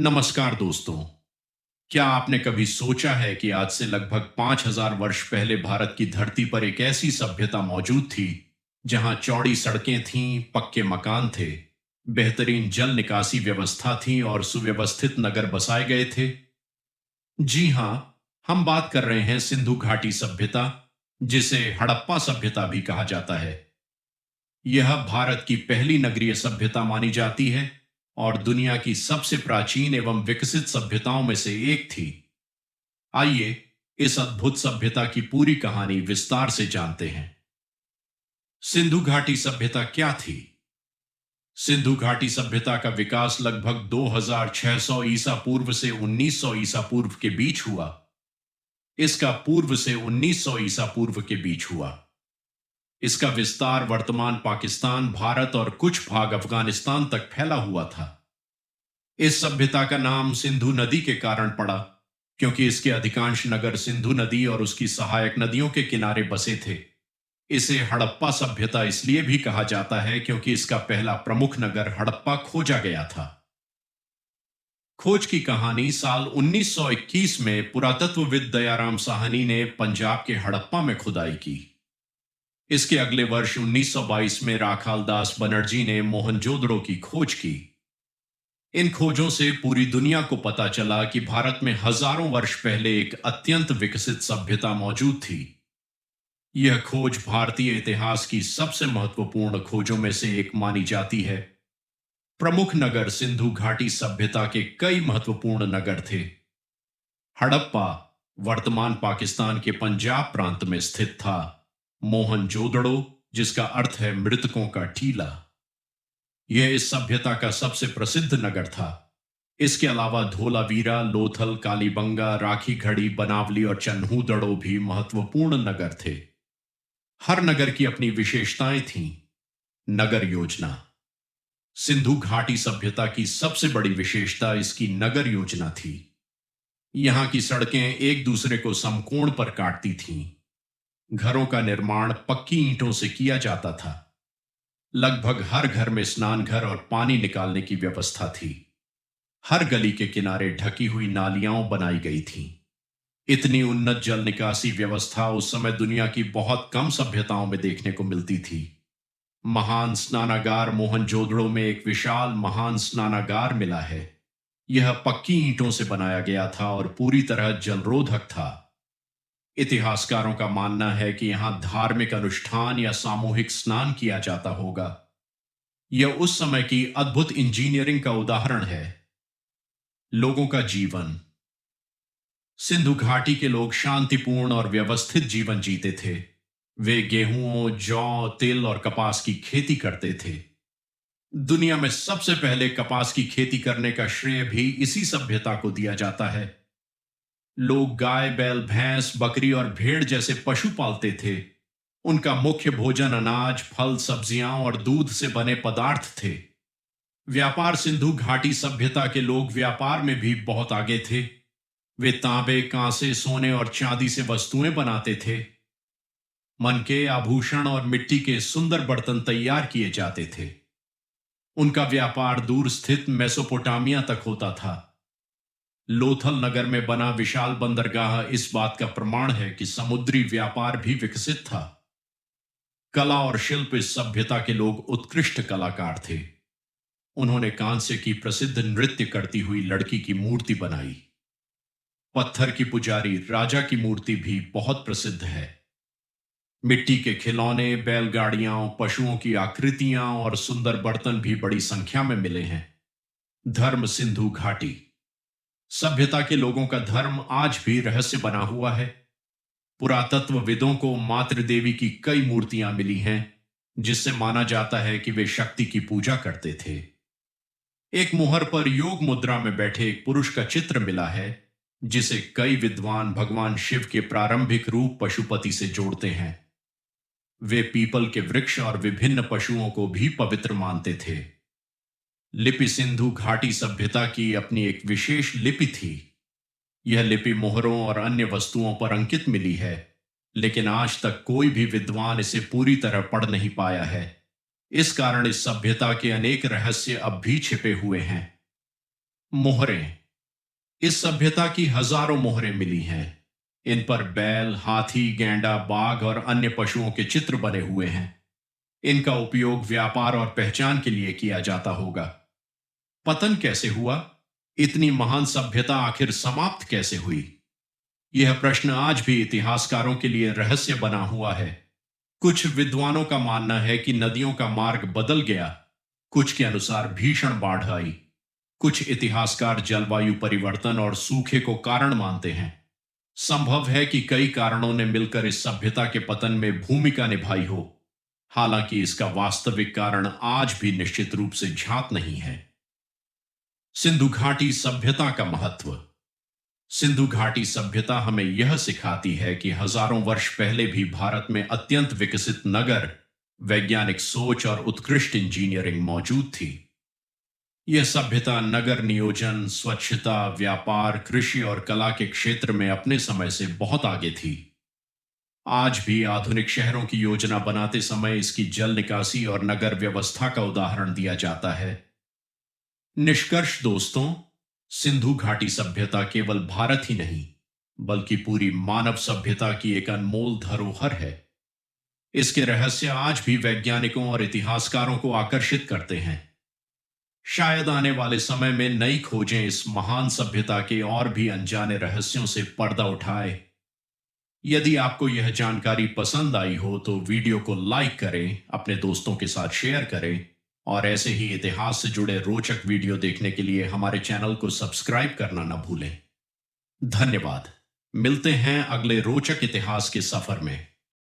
नमस्कार दोस्तों। क्या आपने कभी सोचा है कि आज से लगभग 5000 वर्ष पहले भारत की धरती पर एक ऐसी सभ्यता मौजूद थी जहां चौड़ी सड़कें थीं, पक्के मकान थे, बेहतरीन जल निकासी व्यवस्था थी और सुव्यवस्थित नगर बसाए गए थे। जी हां, हम बात कर रहे हैं सिंधु घाटी सभ्यता, जिसे हड़प्पा सभ्यता भी कहा जाता है। यह भारत की पहली नगरीय सभ्यता मानी जाती है और दुनिया की सबसे प्राचीन एवं विकसित सभ्यताओं में से एक थी। आइए इस अद्भुत सभ्यता की पूरी कहानी विस्तार से जानते हैं। सिंधु घाटी सभ्यता क्या थी? सिंधु घाटी सभ्यता का विकास लगभग 2600 ईसा पूर्व से 1900 ईसा पूर्व के बीच हुआ। इसका पूर्व से 1900 ईसा पूर्व के बीच हुआ। इसका विस्तार वर्तमान पाकिस्तान, भारत और कुछ भाग अफगानिस्तान तक फैला हुआ था। इस सभ्यता का नाम सिंधु नदी के कारण पड़ा, क्योंकि इसके अधिकांश नगर सिंधु नदी और उसकी सहायक नदियों के किनारे बसे थे। इसे हड़प्पा सभ्यता इसलिए भी कहा जाता है क्योंकि इसका पहला प्रमुख नगर हड़प्पा खोजा गया था। खोज की कहानी साल 1921 में पुरातत्वविद दयाराम साहनी ने पंजाब के हड़प्पा में खुदाई की। इसके अगले वर्ष 1922 में राखाल दास बनर्जी ने मोहनजोदड़ो की खोज की। इन खोजों से पूरी दुनिया को पता चला कि भारत में हजारों वर्ष पहले एक अत्यंत विकसित सभ्यता मौजूद थी। यह खोज भारतीय इतिहास की सबसे महत्वपूर्ण खोजों में से एक मानी जाती है। प्रमुख नगर सिंधु घाटी सभ्यता के कई महत्वपूर्ण नगर थे। हड़प्पा वर्तमान पाकिस्तान के पंजाब प्रांत में स्थित था। मोहनजोदड़ो, जिसका अर्थ है मृतकों का टीला, यह इस सभ्यता का सबसे प्रसिद्ध नगर था। इसके अलावा धोलावीरा, लोथल, कालीबंगा, राखी घड़ी, बनावली और चन्हूदड़ो भी महत्वपूर्ण नगर थे। हर नगर की अपनी विशेषताएं थीं। नगर योजना। सिंधु घाटी सभ्यता की सबसे बड़ी विशेषता इसकी नगर योजना थी। यहां की सड़कें एक दूसरे को समकोण पर काटती थीं। घरों का निर्माण पक्की ईंटों से किया जाता था। लगभग हर घर में स्नान घर और पानी निकालने की व्यवस्था थी। हर गली के किनारे ढकी हुई नालियां बनाई गई थीं। इतनी उन्नत जल निकासी व्यवस्था उस समय दुनिया की बहुत कम सभ्यताओं में देखने को मिलती थी। महान स्नानागार मोहनजोदड़ो में एक विशाल महान स्नानागार मिला है। यह पक्की ईंटों से बनाया गया था और पूरी तरह जलरोधक था। इतिहासकारों का मानना है कि यहां धार्मिक अनुष्ठान या सामूहिक स्नान किया जाता होगा। यह उस समय की अद्भुत इंजीनियरिंग का उदाहरण है। लोगों का जीवन। सिंधु घाटी के लोग शांतिपूर्ण और व्यवस्थित जीवन जीते थे। वे गेहूं, जौ, तिल और कपास की खेती करते थे। दुनिया में सबसे पहले कपास की खेती करने का श्रेय भी इसी सभ्यता को दिया जाता है। लोग गाय, बैल, भैंस, बकरी और भेड़ जैसे पशु पालते थे। उनका मुख्य भोजन अनाज, फल, सब्जियां और दूध से बने पदार्थ थे। व्यापार। सिंधु घाटी सभ्यता के लोग व्यापार में भी बहुत आगे थे। वे तांबे, कांसे, सोने और चांदी से वस्तुएं बनाते थे। मनके, आभूषण और मिट्टी के सुंदर बर्तन तैयार किए जाते थे। उनका व्यापार दूर स्थित मेसोपोटामिया तक होता था। लोथल नगर में बना विशाल बंदरगाह इस बात का प्रमाण है कि समुद्री व्यापार भी विकसित था। कला और शिल्प। इस सभ्यता के लोग उत्कृष्ट कलाकार थे। उन्होंने कांसे की प्रसिद्ध नृत्य करती हुई लड़की की मूर्ति बनाई। पत्थर की पुजारी राजा की मूर्ति भी बहुत प्रसिद्ध है। मिट्टी के खिलौने, बैलगाड़ियां, पशुओं की आकृतियां और सुंदर बर्तन भी बड़ी संख्या में मिले हैं। धर्म। सिंधु घाटी सभ्यता के लोगों का धर्म आज भी रहस्य बना हुआ है। पुरातत्वविदों को मातृ देवी की कई मूर्तियां मिली हैं, जिससे माना जाता है कि वे शक्ति की पूजा करते थे। एक मोहर पर योग मुद्रा में बैठे एक पुरुष का चित्र मिला है, जिसे कई विद्वान भगवान शिव के प्रारंभिक रूप पशुपति से जोड़ते हैं। वे पीपल के वृक्ष और विभिन्न पशुओं को भी पवित्र मानते थे। लिपि। सिंधु घाटी सभ्यता की अपनी एक विशेष लिपि थी। यह लिपि मोहरों और अन्य वस्तुओं पर अंकित मिली है, लेकिन आज तक कोई भी विद्वान इसे पूरी तरह पढ़ नहीं पाया है। इस कारण इस सभ्यता के अनेक रहस्य अब भी छिपे हुए हैं। मोहरें। इस सभ्यता की हजारों मोहरें मिली हैं। इन पर बैल, हाथी, गैंडा, बाघ और अन्य पशुओं के चित्र बने हुए हैं। इनका उपयोग व्यापार और पहचान के लिए किया जाता होगा। पतन कैसे हुआ? इतनी महान सभ्यता आखिर समाप्त कैसे हुई? यह प्रश्न आज भी इतिहासकारों के लिए रहस्य बना हुआ है। कुछ विद्वानों का मानना है कि नदियों का मार्ग बदल गया। कुछ के अनुसार भीषण बाढ़ आई। कुछ इतिहासकार जलवायु परिवर्तन और सूखे को कारण मानते हैं। संभव है कि कई कारणों ने मिलकर इस सभ्यता के पतन में भूमिका निभाई हो। हालांकि इसका वास्तविक कारण आज भी निश्चित रूप से ज्ञात नहीं है। सिंधु घाटी सभ्यता का महत्व। सिंधु घाटी सभ्यता हमें यह सिखाती है कि हजारों वर्ष पहले भी भारत में अत्यंत विकसित नगर, वैज्ञानिक सोच और उत्कृष्ट इंजीनियरिंग मौजूद थी। यह सभ्यता नगर नियोजन, स्वच्छता, व्यापार, कृषि और कला के क्षेत्र में अपने समय से बहुत आगे थी। आज भी आधुनिक शहरों की योजना बनाते समय इसकी जल निकासी और नगर व्यवस्था का उदाहरण दिया जाता है। निष्कर्ष दोस्तों, सिंधु घाटी सभ्यता केवल भारत ही नहीं, बल्कि पूरी मानव सभ्यता की एक अनमोल धरोहर है। इसके रहस्य आज भी वैज्ञानिकों और इतिहासकारों को आकर्षित करते हैं। शायद आने वाले समय में नई खोजें इस महान सभ्यता के और भी अनजाने रहस्यों से पर्दा उठाए। यदि आपको यह जानकारी पसंद आई हो तो वीडियो को लाइक करें, अपने दोस्तों के साथ शेयर करें और ऐसे ही इतिहास से जुड़े रोचक वीडियो देखने के लिए हमारे चैनल को सब्सक्राइब करना न भूलें। धन्यवाद। मिलते हैं अगले रोचक इतिहास के सफर में।